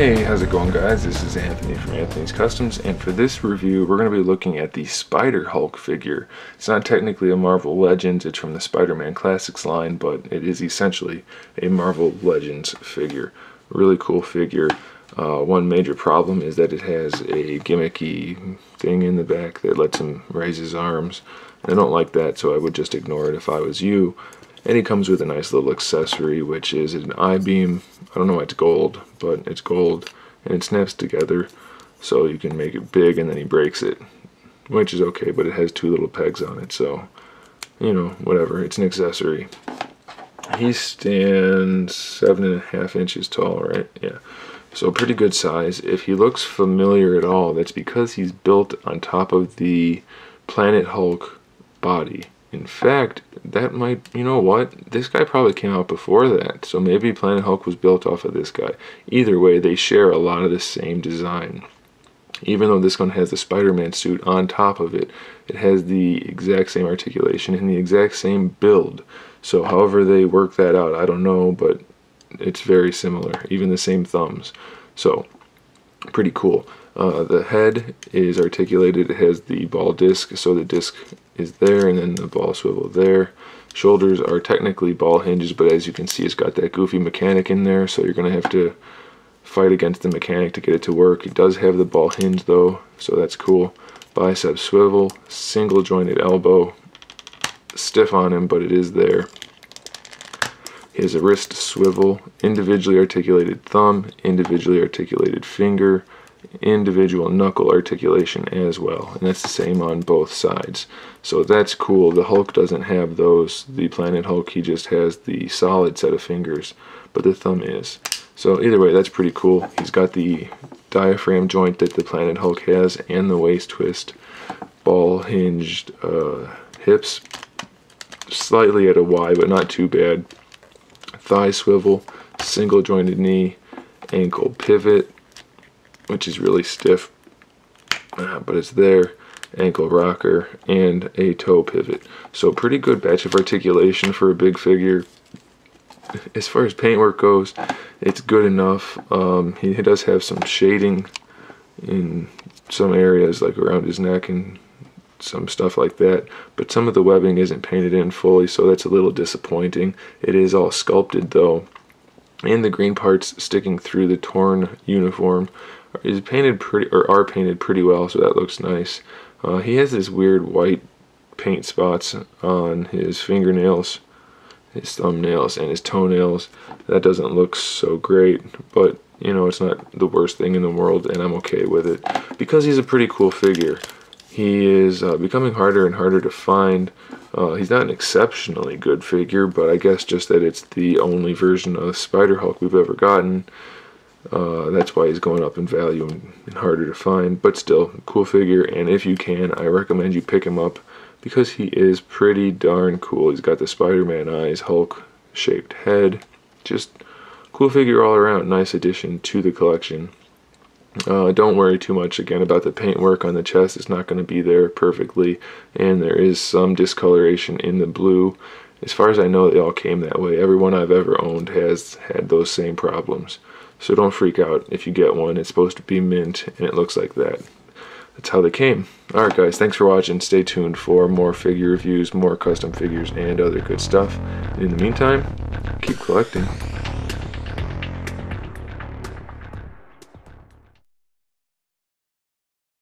Hey, how's it going, guys? This is Anthony from Anthony's Customs, and for this review we're going to be looking at the Spider-Hulk figure. It's not technically a Marvel Legends, it's from the Spider-Man Classics line, but it is essentially a Marvel Legends figure. Really cool figure. One major problem is that it has a gimmicky thing in the back that lets him raise his arms. I don't like that, so I would just ignore it if I was you. And he comes with a nice little accessory, which is an I-beam. I don't know why it's gold, but it's gold, and it snaps together, so you can make it big, and then he breaks it, which is okay, but it has two little pegs on it, so, you know, whatever. It's an accessory. He stands 7.5 inches tall, right? Yeah. So pretty good size. If he looks familiar at all, that's because he's built on top of the Planet Hulk body. In fact, that might, you know what, this guy probably came out before that, so maybe Planet Hulk was built off of this guy. Either way, they share a lot of the same design. Even though this one has the Spider-Man suit on top of it, it has the exact same articulation and the exact same build. So however they work that out, I don't know, but it's very similar, even the same thumbs. So, pretty cool. The head is articulated. It has the ball disc, so the disc is there, and then the ball swivel there. Shoulders are technically ball hinges, but as you can see, it's got that goofy mechanic in there, so you're going to have to fight against the mechanic to get it to work. It does have the ball hinge, though, so that's cool. Bicep swivel, single jointed elbow. Stiff on him, but it is there. He has a wrist swivel, individually articulated thumb, individually articulated finger, individual knuckle articulation as well, and that's the same on both sides, so that's cool. The Hulk doesn't have those. The Planet Hulk, he just has the solid set of fingers, but the thumb is. So either way, that's pretty cool. He's got the diaphragm joint that the Planet Hulk has, and the waist twist. Ball hinged hips, slightly at a Y, but not too bad. Thigh swivel, single jointed knee, ankle pivot, which is really stiff, but it's there, ankle rocker, and a toe pivot. So pretty good batch of articulation for a big figure. As far as paintwork goes, it's good enough. He does have some shading in some areas, like around his neck and some stuff like that, but some of the webbing isn't painted in fully, so that's a little disappointing. It is all sculpted, though, and the green parts sticking through the torn uniform are painted pretty well, so that looks nice. He has this weird white paint spots on his fingernails, his thumbnails, and his toenails. That doesn't look so great, but you know, it's not the worst thing in the world, and I'm okay with it because he's a pretty cool figure. He is becoming harder and harder to find. He's not an exceptionally good figure, but I guess just that it's the only version of Spider-Hulk we've ever gotten. That's why he's going up in value and harder to find, but still, cool figure, and if you can, I recommend you pick him up because he is pretty darn cool. He's got the Spider-Man eyes, Hulk-shaped head, just cool figure all around. Nice addition to the collection. Don't worry too much again about the paintwork on the chest. It's not going to be there perfectly, and there is some discoloration in the blue. As far as I know, they all came that way. Everyone I've ever owned has had those same problems. So don't freak out if you get one. It's supposed to be mint, and it looks like that. That's how they came. Alright guys, thanks for watching. Stay tuned for more figure reviews, more custom figures, and other good stuff. In the meantime, keep collecting.